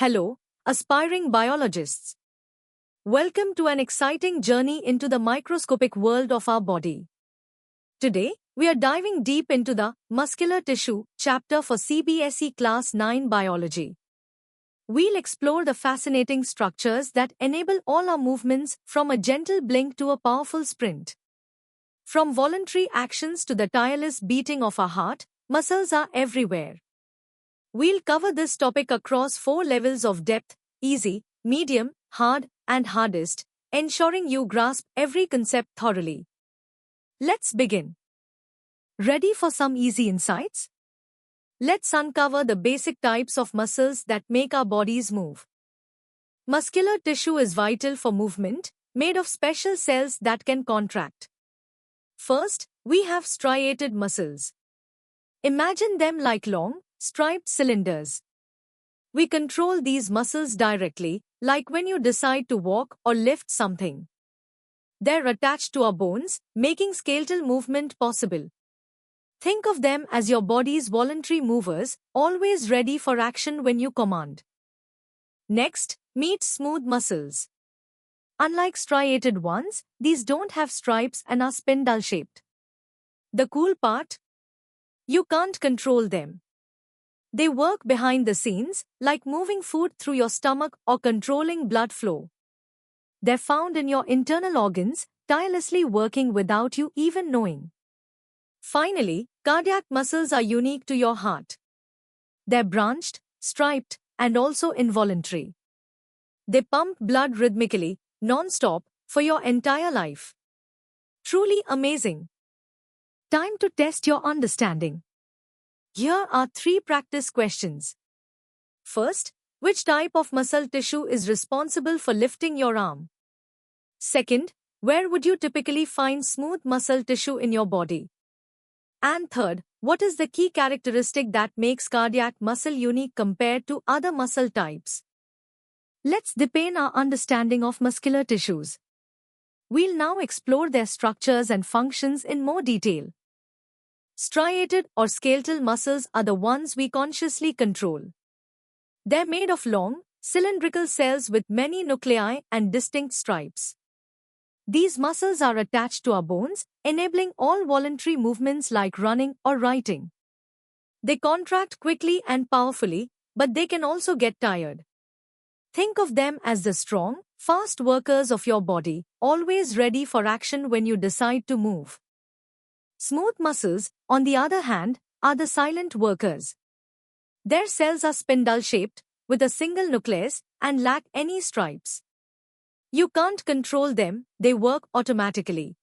Hello, aspiring biologists. Welcome to an exciting journey into the microscopic world of our body. Today, we are diving deep into the muscular tissue chapter for CBSE Class 9 Biology. We'll explore the fascinating structures that enable all our movements, from a gentle blink to a powerful sprint. From voluntary actions to the tireless beating of our heart, muscles are everywhere. We'll cover this topic across 4 levels of depth: easy, medium, hard, and hardest, ensuring you grasp every concept thoroughly. Let's begin. Ready for some easy insights? Let's uncover the basic types of muscles that make our bodies move. Muscular tissue is vital for movement, made of special cells that can contract. First, we have striated muscles. Imagine them like long, striped cylinders. We control these muscles directly, like when you decide to walk or lift something. They're attached to our bones, making skeletal movement possible. Think of them as your body's voluntary movers, always ready for action when you command. Next, meet smooth muscles. Unlike striated ones, these don't have stripes and are spindle-shaped. The cool part? You can't control them. They work behind the scenes, like moving food through your stomach or controlling blood flow. They're found in your internal organs, tirelessly working without you even knowing. Finally, cardiac muscles are unique to your heart. They're branched, striped, and also involuntary. They pump blood rhythmically, non-stop, for your entire life. Truly amazing. Time to test your understanding. Here are 3 practice questions. First, which type of muscle tissue is responsible for lifting your arm? Second, where would you typically find smooth muscle tissue in your body? And third, what is the key characteristic that makes cardiac muscle unique compared to other muscle types? Let's deepen our understanding of muscular tissues. We'll now explore their structures and functions in more detail. Striated or skeletal muscles are the ones we consciously control. They're made of long, cylindrical cells with many nuclei and distinct stripes. These muscles are attached to our bones, enabling all voluntary movements like running or writing. They contract quickly and powerfully, but they can also get tired. Think of them as the strong, fast workers of your body, always ready for action when you decide to move. Smooth muscles, on the other hand, are the silent workers. Their cells are spindle-shaped, with a single nucleus, and lack any stripes. You can't control them, they work automatically.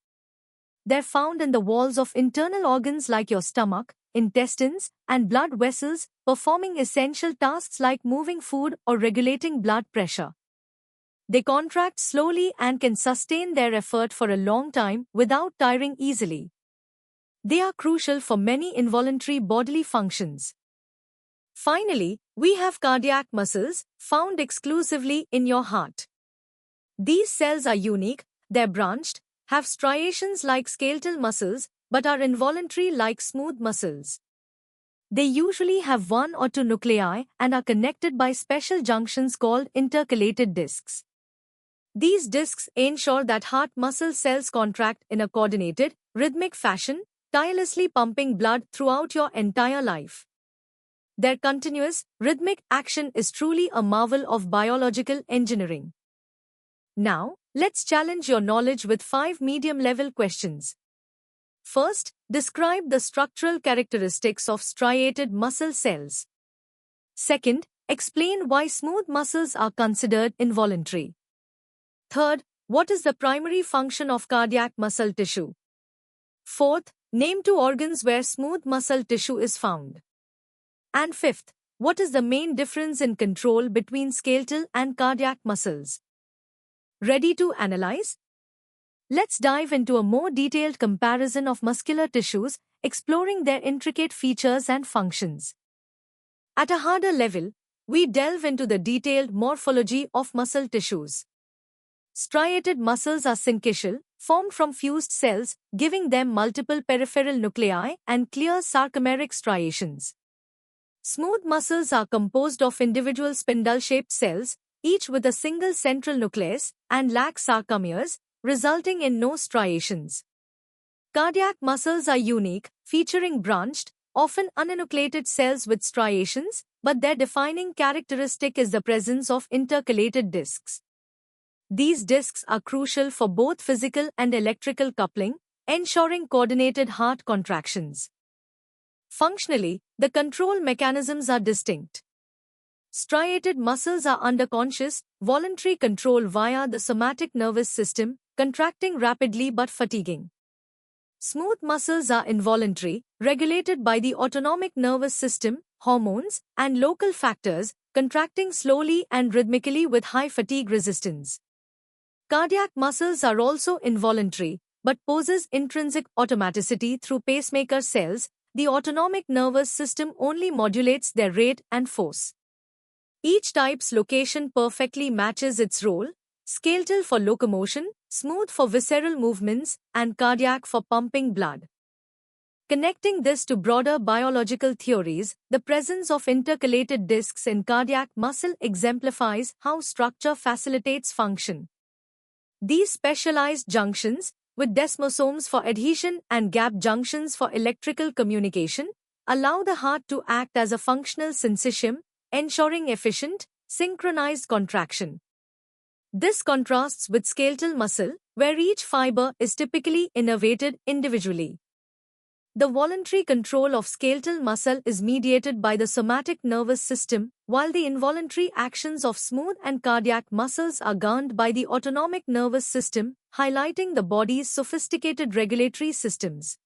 They're found in the walls of internal organs like your stomach, intestines, and blood vessels, performing essential tasks like moving food or regulating blood pressure. They contract slowly and can sustain their effort for a long time without tiring easily. They are crucial for many involuntary bodily functions. Finally, we have cardiac muscles, found exclusively in your heart. These cells are unique, they're branched, have striations like skeletal muscles, but are involuntary like smooth muscles. They usually have 1 or 2 nuclei and are connected by special junctions called intercalated discs. These discs ensure that heart muscle cells contract in a coordinated, rhythmic fashion, tirelessly pumping blood throughout your entire life. Their continuous, rhythmic action is truly a marvel of biological engineering. Now, let's challenge your knowledge with 5 medium-level questions. First, describe the structural characteristics of striated muscle cells. Second, explain why smooth muscles are considered involuntary. Third, what is the primary function of cardiac muscle tissue? Fourth, name 2 organs where smooth muscle tissue is found. And fifth, what is the main difference in control between skeletal and cardiac muscles? Ready to analyze? Let's dive into a more detailed comparison of muscular tissues, exploring their intricate features and functions. At a harder level, we delve into the detailed morphology of muscle tissues. Striated muscles are syncytial, formed from fused cells, giving them multiple peripheral nuclei and clear sarcomeric striations. Smooth muscles are composed of individual spindle-shaped cells, each with a single central nucleus, and lack sarcomeres, resulting in no striations. Cardiac muscles are unique, featuring branched, often unenucleated cells with striations, but their defining characteristic is the presence of intercalated discs. These discs are crucial for both physical and electrical coupling, ensuring coordinated heart contractions. Functionally, the control mechanisms are distinct. Striated muscles are under conscious, voluntary control via the somatic nervous system, contracting rapidly but fatiguing. Smooth muscles are involuntary, regulated by the autonomic nervous system, hormones, and local factors, contracting slowly and rhythmically with high fatigue resistance. Cardiac muscles are also involuntary, but possess intrinsic automaticity through pacemaker cells. The autonomic nervous system only modulates their rate and force. Each type's location perfectly matches its role: skeletal for locomotion, smooth for visceral movements, and cardiac for pumping blood. Connecting this to broader biological theories, the presence of intercalated discs in cardiac muscle exemplifies how structure facilitates function. These specialized junctions, with desmosomes for adhesion and gap junctions for electrical communication, allow the heart to act as a functional syncytium, ensuring efficient, synchronized contraction. This contrasts with skeletal muscle, where each fiber is typically innervated individually. The voluntary control of skeletal muscle is mediated by the somatic nervous system, while the involuntary actions of smooth and cardiac muscles are governed by the autonomic nervous system, highlighting the body's sophisticated regulatory systems.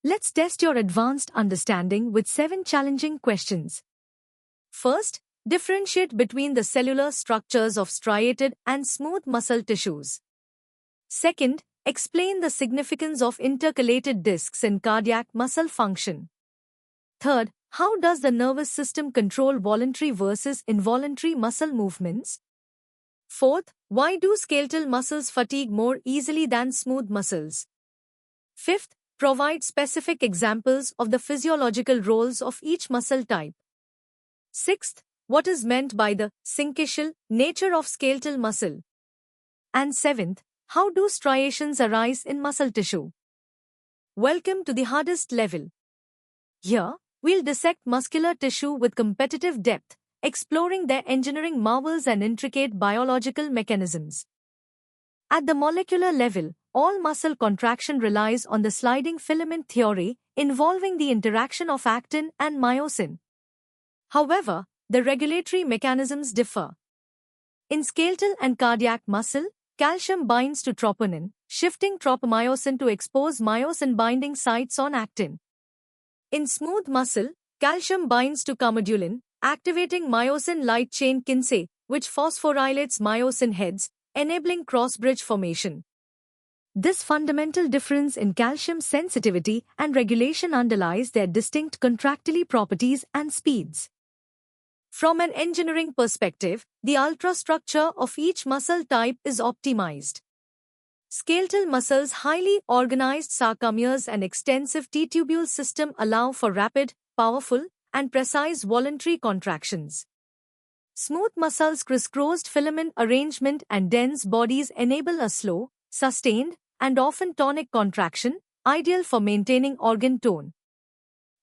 Let's test your advanced understanding with 7 challenging questions. First, differentiate between the cellular structures of striated and smooth muscle tissues. Second, explain the significance of intercalated discs in cardiac muscle function. Third, how does the nervous system control voluntary versus involuntary muscle movements? Fourth, why do skeletal muscles fatigue more easily than smooth muscles? Fifth, provide specific examples of the physiological roles of each muscle type. Sixth, what is meant by the syncytial nature of skeletal muscle? And seventh, how do striations arise in muscle tissue? Welcome to the hardest level. Here, we'll dissect muscular tissue with competitive depth, exploring their engineering marvels and intricate biological mechanisms. At the molecular level, all muscle contraction relies on the sliding filament theory, involving the interaction of actin and myosin. However, the regulatory mechanisms differ. In skeletal and cardiac muscle, calcium binds to troponin, shifting tropomyosin to expose myosin-binding sites on actin. In smooth muscle, calcium binds to carmodulin, activating myosin light chain kinase, which phosphorylates myosin heads, enabling cross-bridge formation. This fundamental difference in calcium sensitivity and regulation underlies their distinct contractile properties and speeds. From an engineering perspective, the ultrastructure of each muscle type is optimized. Skeletal muscles' highly organized sarcomeres and extensive T-tubule system allow for rapid, powerful, and precise voluntary contractions. Smooth muscles' crisscrossed filament arrangement and dense bodies enable a slow, sustained, and often tonic contraction, ideal for maintaining organ tone.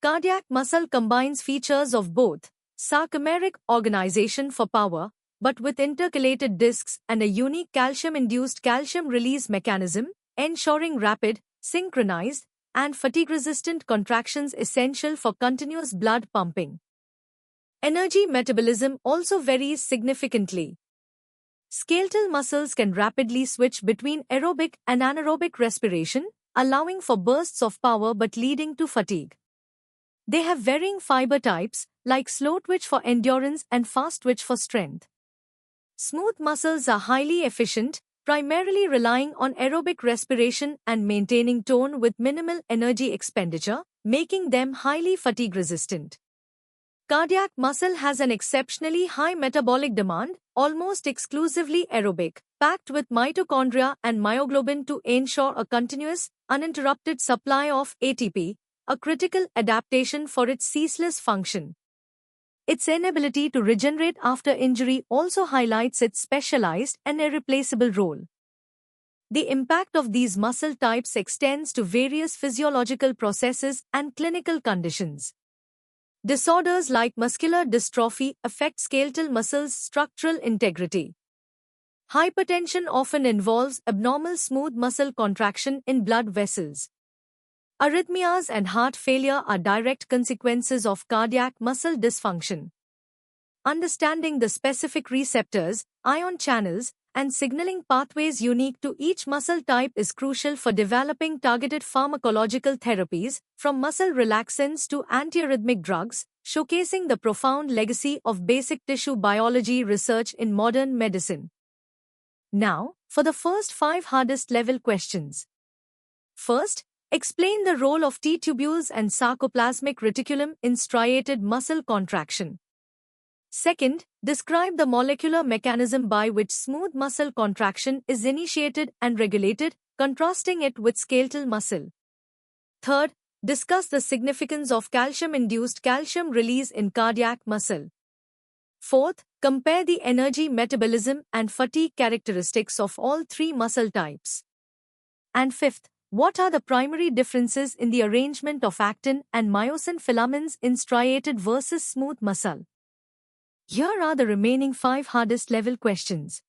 Cardiac muscle combines features of both sarcomeric organization for power, but with intercalated discs and a unique calcium-induced calcium release mechanism, ensuring rapid, synchronized, and fatigue-resistant contractions essential for continuous blood pumping. Energy metabolism also varies significantly. Skeletal muscles can rapidly switch between aerobic and anaerobic respiration, allowing for bursts of power but leading to fatigue. They have varying fiber types, like slow twitch for endurance and fast twitch for strength. Smooth muscles are highly efficient, primarily relying on aerobic respiration and maintaining tone with minimal energy expenditure, making them highly fatigue-resistant. Cardiac muscle has an exceptionally high metabolic demand, almost exclusively aerobic, packed with mitochondria and myoglobin to ensure a continuous, uninterrupted supply of ATP, a critical adaptation for its ceaseless function. its inability to regenerate after injury also highlights its specialized and irreplaceable role. The impact of these muscle types extends to various physiological processes and clinical conditions. Disorders like muscular dystrophy affect skeletal muscles' structural integrity. Hypertension often involves abnormal smooth muscle contraction in blood vessels. Arrhythmias and heart failure are direct consequences of cardiac muscle dysfunction. Understanding the specific receptors, ion channels, and signaling pathways unique to each muscle type is crucial for developing targeted pharmacological therapies, from muscle relaxants to antiarrhythmic drugs, showcasing the profound legacy of basic tissue biology research in modern medicine. Now, for the first 5 hardest level questions. First, explain the role of T-tubules and sarcoplasmic reticulum in striated muscle contraction. Second, describe the molecular mechanism by which smooth muscle contraction is initiated and regulated, contrasting it with skeletal muscle. Third, discuss the significance of calcium-induced calcium release in cardiac muscle. Fourth, compare the energy metabolism and fatigue characteristics of all 3 muscle types. And fifth, what are the primary differences in the arrangement of actin and myosin filaments in striated versus smooth muscle? Here are the remaining 5 hardest level questions.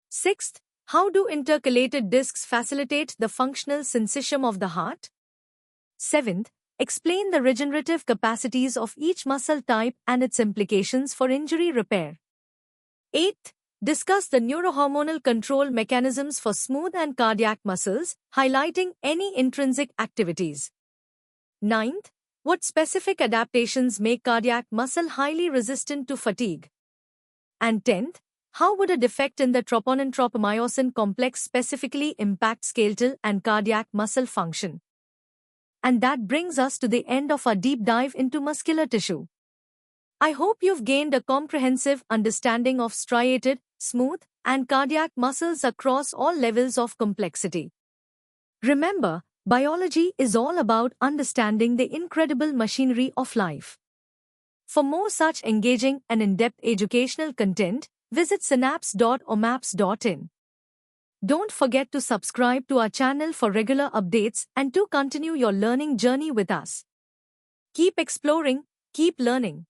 Sixth, how do intercalated discs facilitate the functional syncytium of the heart? Seventh, explain the regenerative capacities of each muscle type and its implications for injury repair. Eighth, discuss the neurohormonal control mechanisms for smooth and cardiac muscles, highlighting any intrinsic activities. Ninth, what specific adaptations make cardiac muscle highly resistant to fatigue? And 10th, how would a defect in the troponin-tropomyosin complex specifically impact skeletal and cardiac muscle function? And that brings us to the end of our deep dive into muscular tissue. I hope you've gained a comprehensive understanding of striated, smooth, and cardiac muscles across all levels of complexity. Remember, biology is all about understanding the incredible machinery of life. For more such engaging and in-depth educational content, visit synapse.omaps.in. Don't forget to subscribe to our channel for regular updates and to continue your learning journey with us. Keep exploring, keep learning.